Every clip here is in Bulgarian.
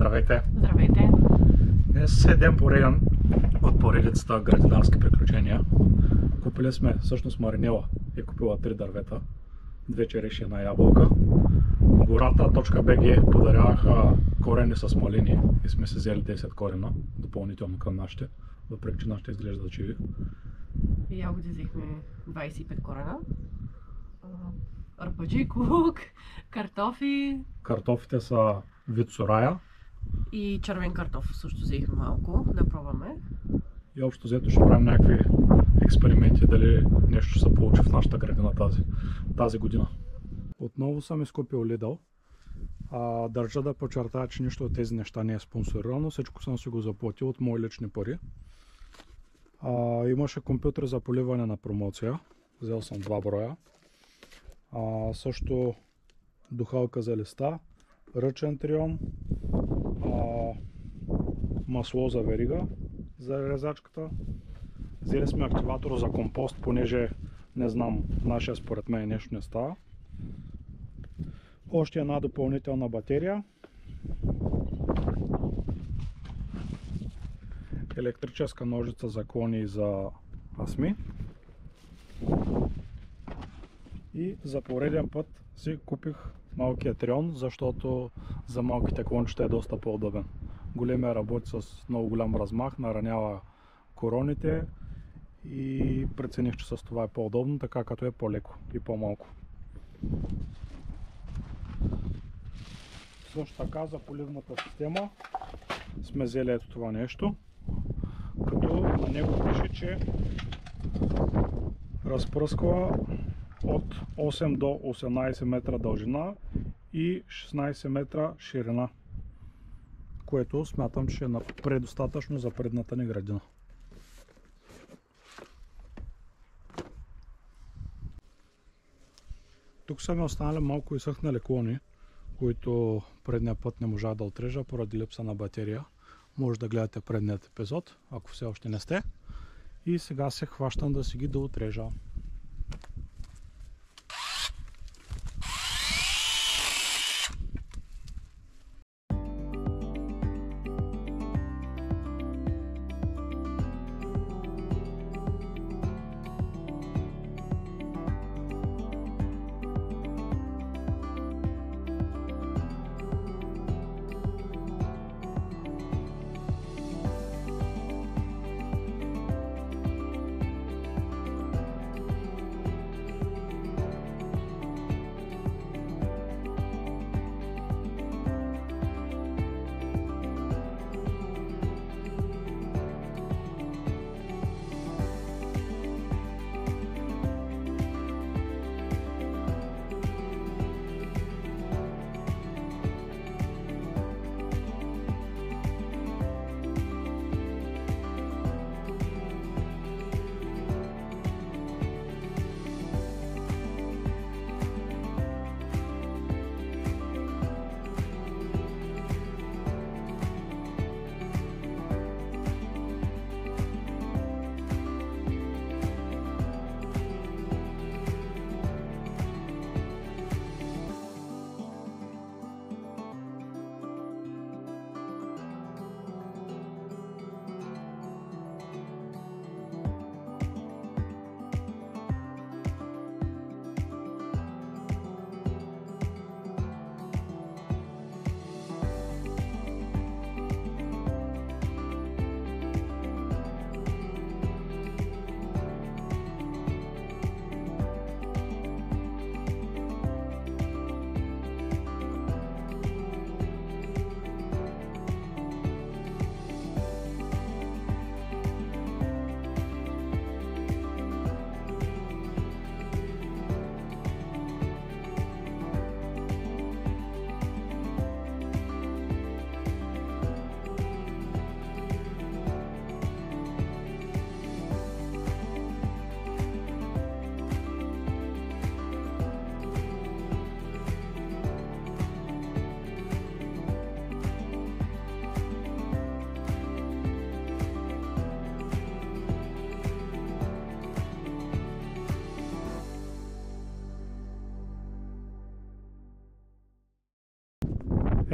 Здравейте! Здравейте! Днес е ден пореден от поредицата градинарски приключения. Купили сме, всъщност Маринела е купила 3 дървета, 2 череши и една ябълка. Гората.bg подаряваха корени с малини и сме си взели 10 корена, допълнително към нашите, въпреки че нашите изглеждат живи. Ягоди взехме 25 корена. Арпаджи, кук, картофи. Картофите са вид сурая. И червен картоф също взехме малко, да пробваме. И общо взето ще правим някакви експерименти, дали нещо ще се получи в нашата градина тази година. Отново съм изкупил Lidl. Държа да подчертая, че нищо от тези неща не е спонсорирано, всичко съм си го заплатил от мои лични пари. Имаше компютър за поливане на промоция, взел съм 2 броя. Също духалка за листа, ръчен трион, масло за верига за резачката. Взели сме активатор за компост, понеже не знам, нашия според мен нещо не става. Още една допълнителна батерия. Електрическа ножица за клони и за асми. И за пореден път си купих малкият трион, защото за малките клончета е доста по-удобен. Големия работи с много голям размах, наранява короните и прецених, че с това е по-удобно, така като е по-леко и по-малко. Също така за поливната система сме взели ето това нещо, като на него пише, че разпръсква от 8 до 18 метра дължина и 16 метра ширина, което смятам, че е предостатъчно за предната ни градина. Тук са ми останали малко изсъхнали клони, които предния път не можах да отрежа поради липса на батерия. Може да гледате предният епизод, ако все още не сте. И сега се хващам да си ги доотрежа.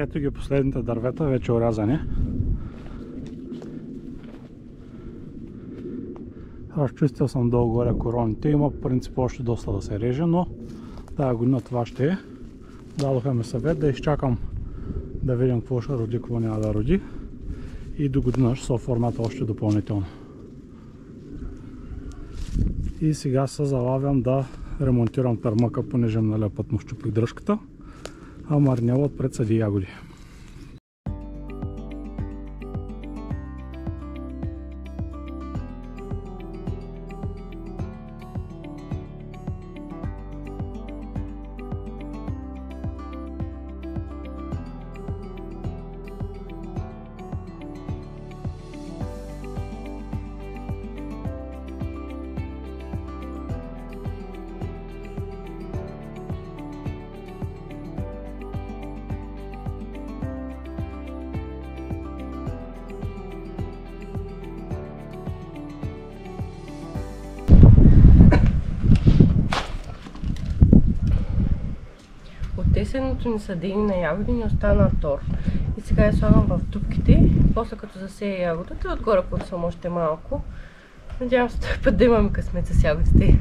Ето ги последните дървета, вече орязани. Разчистил съм долу-горе короните. Има по принцип още доста да се реже, но тази година това ще е. Дадоха ми съвет да изчакам да видим какво ще роди, какво няма да роди. И до година ще се оформят още допълнително. И сега се залавям да ремонтирам търмъка, понеже миналия път му щупих дръжката. А марнела отпред съди ягоди. От есенното ни съдени на ягоди ни остана тор. И сега я слагам в дупките. После като засея ягодата, отгоре подсвам още малко. Надявам се този път да имаме късмет с ягодите.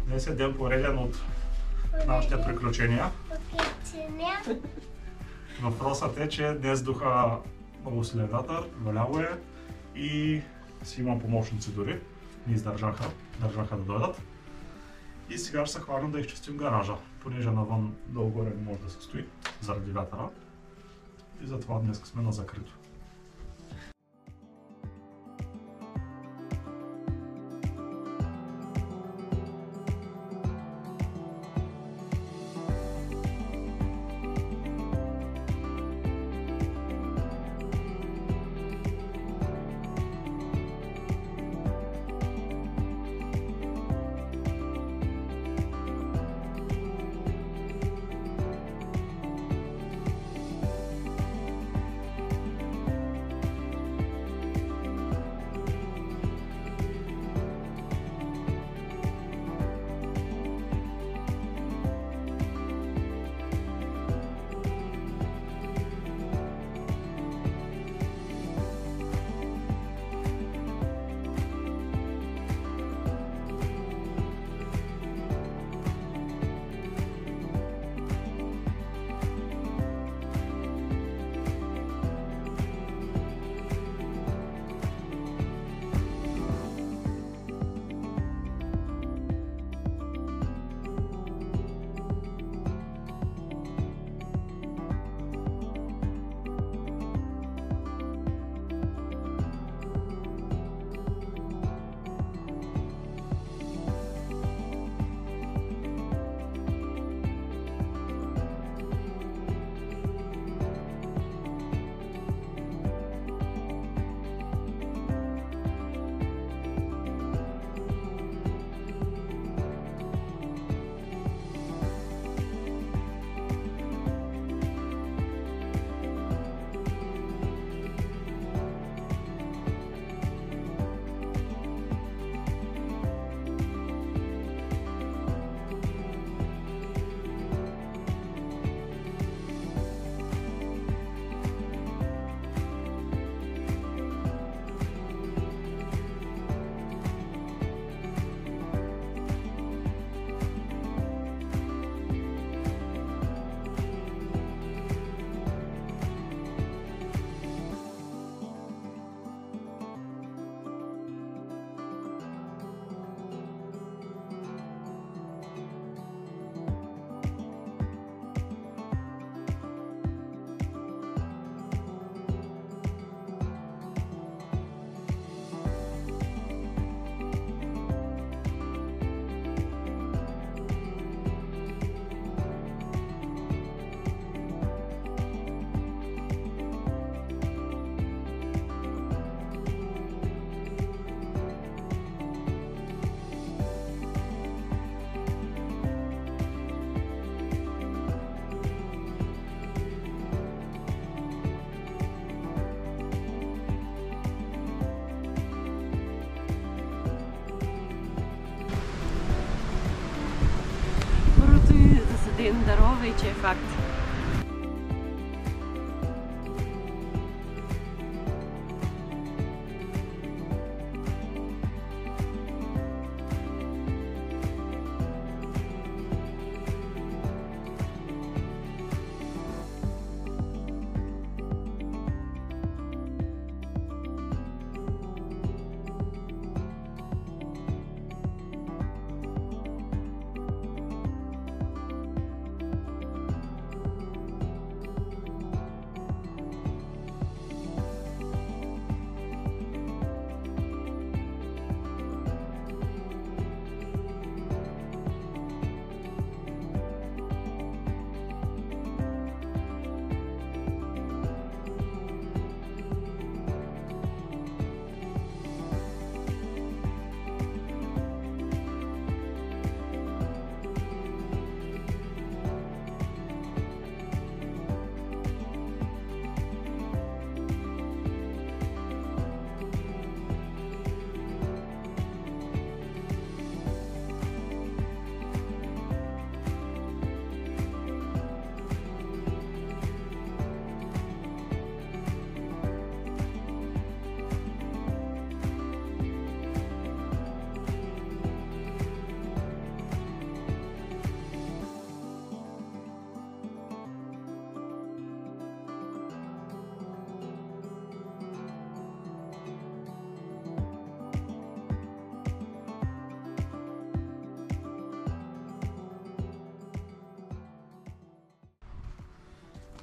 Днес е ден пореден от нашите приключения. Въпросът е, че днес духа благословятел, валяво е и си имам помощници дори. Ни издържаха да дойдат. И сега ще се хванем да изчистим гаража, понеже навън долу-горе не може да се стои заради вятъра. И затова днес сме на закрито. Ден дарова вече е факт.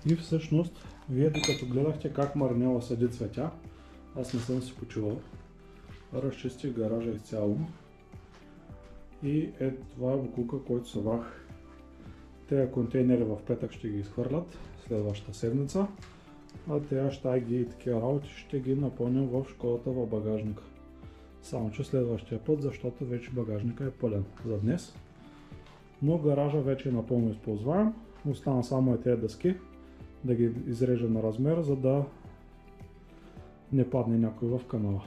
И всъщност, вие докато гледахте как Маринела съди цветя, аз не съм си почивал. Разчистих гаража изцяло. И това е буклука, който събрах. Тези контейнери в петък ще ги изхвърлят следващата седмица. А тези щайги и такива работи ще ги напълням в школата в багажника. Само че следващия път, защото вече багажника е пълен за днес. Но гаража вече е напълно използваем. Остана само тези дъски да ги изрежа на размер, за да не падне някой в канала.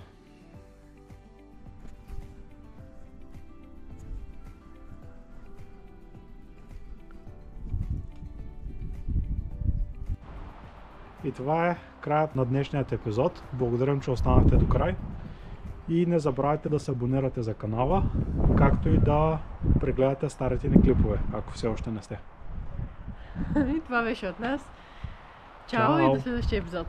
И това е краят на днешният епизод. Благодарим, че останахте до край. И не забравяйте да се абонирате за канала, както и да прегледате старите ни клипове, ако все още не сте. И това беше от нас. Чао и до следващия епизод.